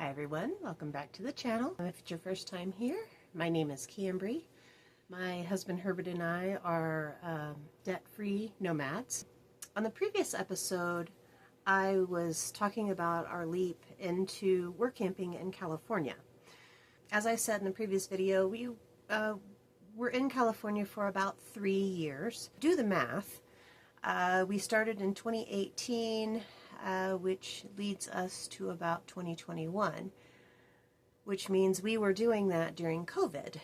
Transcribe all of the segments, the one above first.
Hi everyone, welcome back to the channel. If it's your first time here, my name is Cambry. My husband Herbert and I are debt-free nomads. On the previous episode, I was talking about our leap into work camping in California. As I said in the previous video, we were in California for about 3 years. Do the math. We started in 2018, which leads us to about 2021, which means we were doing that during COVID.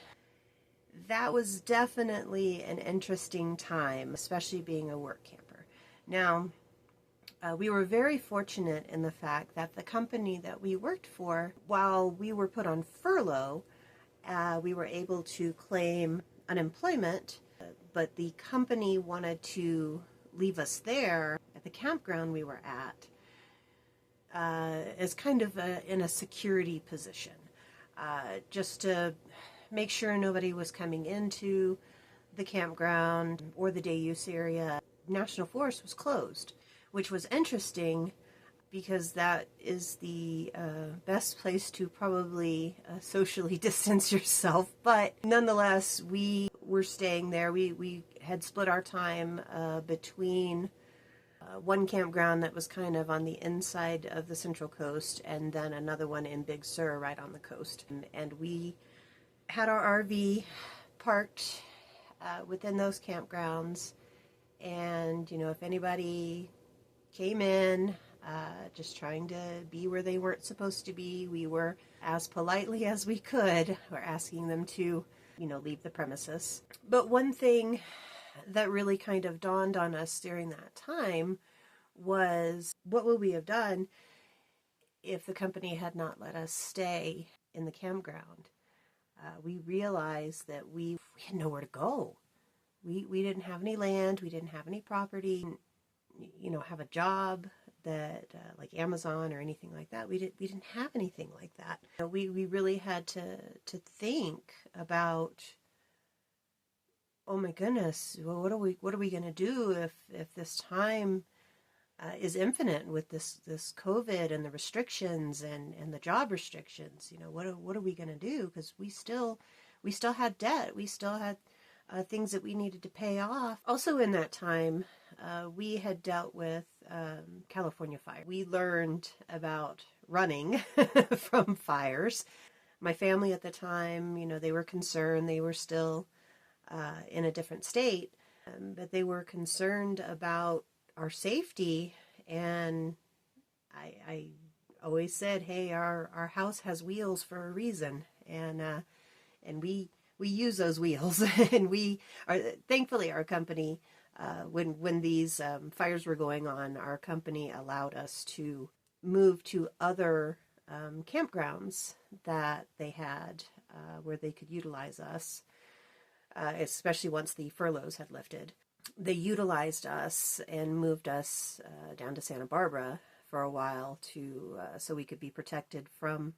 That was definitely an interesting time, especially being a work camper. Now, we were very fortunate in the fact that the company that we worked for, while we were put on furlough, we were able to claim unemployment, but the company wanted to leave us there at the campground we were at as kind of in a security position, just to make sure nobody was coming into the campground or the day use area. National Forest was closed, which was interesting because that is the best place to probably socially distance yourself. But nonetheless, we were staying there. We had split our time between one campground that was kind of on the inside of the Central Coast and then another one in Big Sur right on the coast. And we had our RV parked within those campgrounds. And, you know, if anybody came in just trying to be where they weren't supposed to be, we were, as politely as we could, we're asking them to, you know, leave the premises. But one thing that really kind of dawned on us during that time was, what would we have done if the company had not let us stay in the campground? We realized that we had nowhere to go. We didn't have any land, we didn't have any property, you know, have a job that like Amazon or anything like that. We didn't have anything like that. You know, we really had to think about, oh my goodness, well, what are we going to do if this time is infinite with this COVID and the restrictions and the job restrictions? You know, what are we going to do? Because we still had debt. We still had things that we needed to pay off. Also in that time, we had dealt with California fire. We learned about running from fires. My family at the time, you know, they were concerned. They were still in a different state, but they were concerned about our safety. And I always said, hey, our house has wheels for a reason. And we use those wheels. And we are, thankfully, our company, when these fires were going on, our company allowed us to move to other campgrounds that they had where they could utilize us, especially once the furloughs had lifted. They utilized us and moved us down to Santa Barbara for a while to so we could be protected from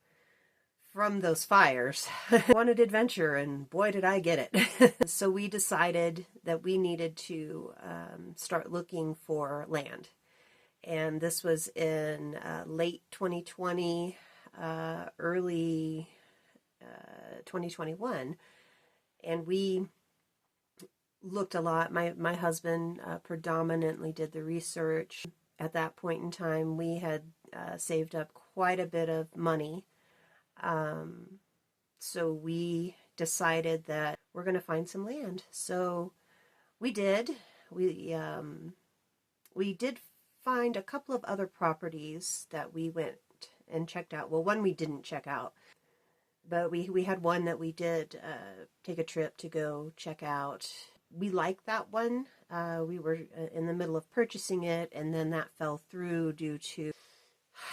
those fires. I wanted adventure, and boy did I get it. So we decided that we needed to start looking for land. And this was in late 2020, early 2021. And we looked a lot. My husband predominantly did the research. At that point in time, we had saved up quite a bit of money. So we decided that we're going to find some land. So we did. We did find a couple of other properties that we went and checked out. Well, one we didn't check out, but we had one that we did take a trip to go check out. We liked that one. We were in the middle of purchasing it, and then that fell through due to,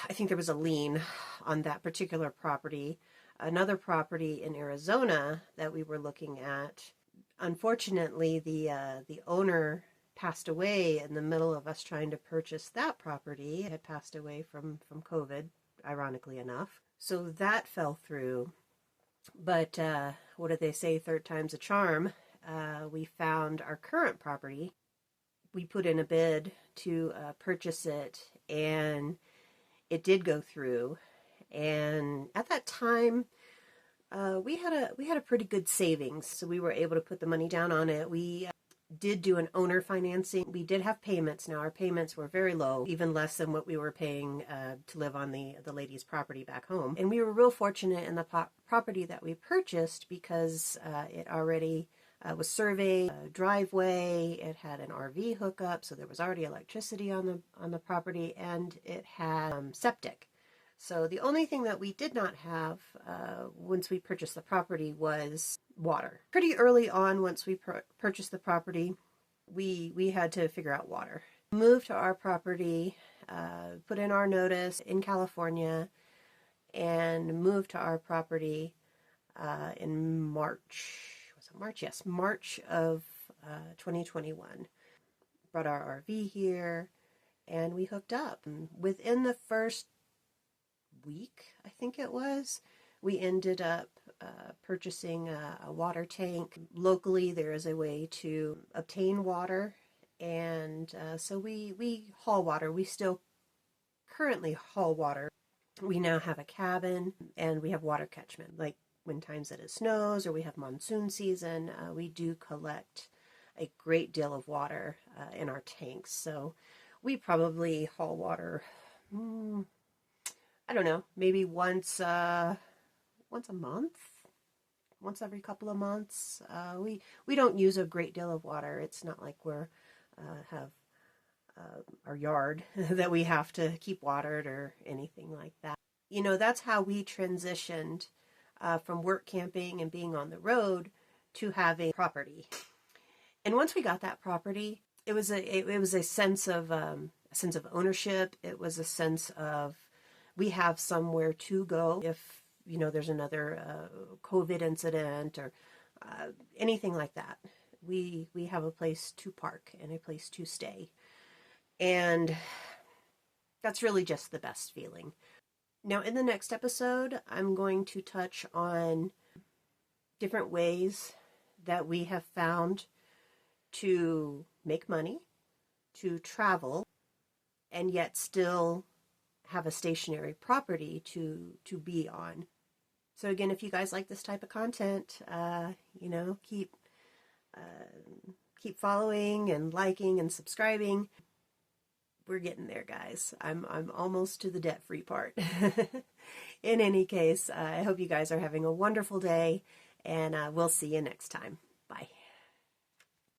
I think there was a lien on that particular property. Another property in Arizona that we were looking at, unfortunately, the owner passed away in the middle of us trying to purchase that property. It had passed away from COVID, ironically enough. So that fell through. But what did they say? Third time's a charm. We found our current property. We put in a bid to purchase it, and it did go through. And at that time, we had a pretty good savings, so we were able to put the money down on it. We did do an owner financing. We did have payments. Now our payments were very low, even less than what we were paying to live on the lady's property back home. And we were real fortunate in the property that we purchased because it already was surveyed, driveway. It had an RV hookup, so there was already electricity on the property, and it had septic. So the only thing that we did not have once we purchased the property was water. Pretty early on, once we purchased the property, we had to figure out water. Moved to our property, put in our notice in California, and moved to our property in March. Was it March? Yes, March of 2021. Brought our RV here, and we hooked up. Within the first week, I think it was, we ended up purchasing a water tank. Locally, there is a way to obtain water, and so we haul water. We still currently haul water. We now have a cabin, and we have water catchment. Like when times that it snows or we have monsoon season, we do collect a great deal of water in our tanks. So we probably haul water, I don't know, maybe once a month, once every couple of months. We don't use a great deal of water. It's not like we're have our yard that we have to keep watered or anything like that. You know, that's how we transitioned from work camping and being on the road to having property. And once we got that property, it was a sense of ownership. It was a sense of we have somewhere to go if, you know, there's another COVID incident or anything like that. We have a place to park and a place to stay. And that's really just the best feeling. Now, in the next episode, I'm going to touch on different ways that we have found to make money, to travel, and yet still have a stationary property to be on. So again, if you guys like this type of content, you know, keep following and liking and subscribing. We're getting there, guys. I'm almost to the debt-free part. In any case, I hope you guys are having a wonderful day, and we'll see you next time.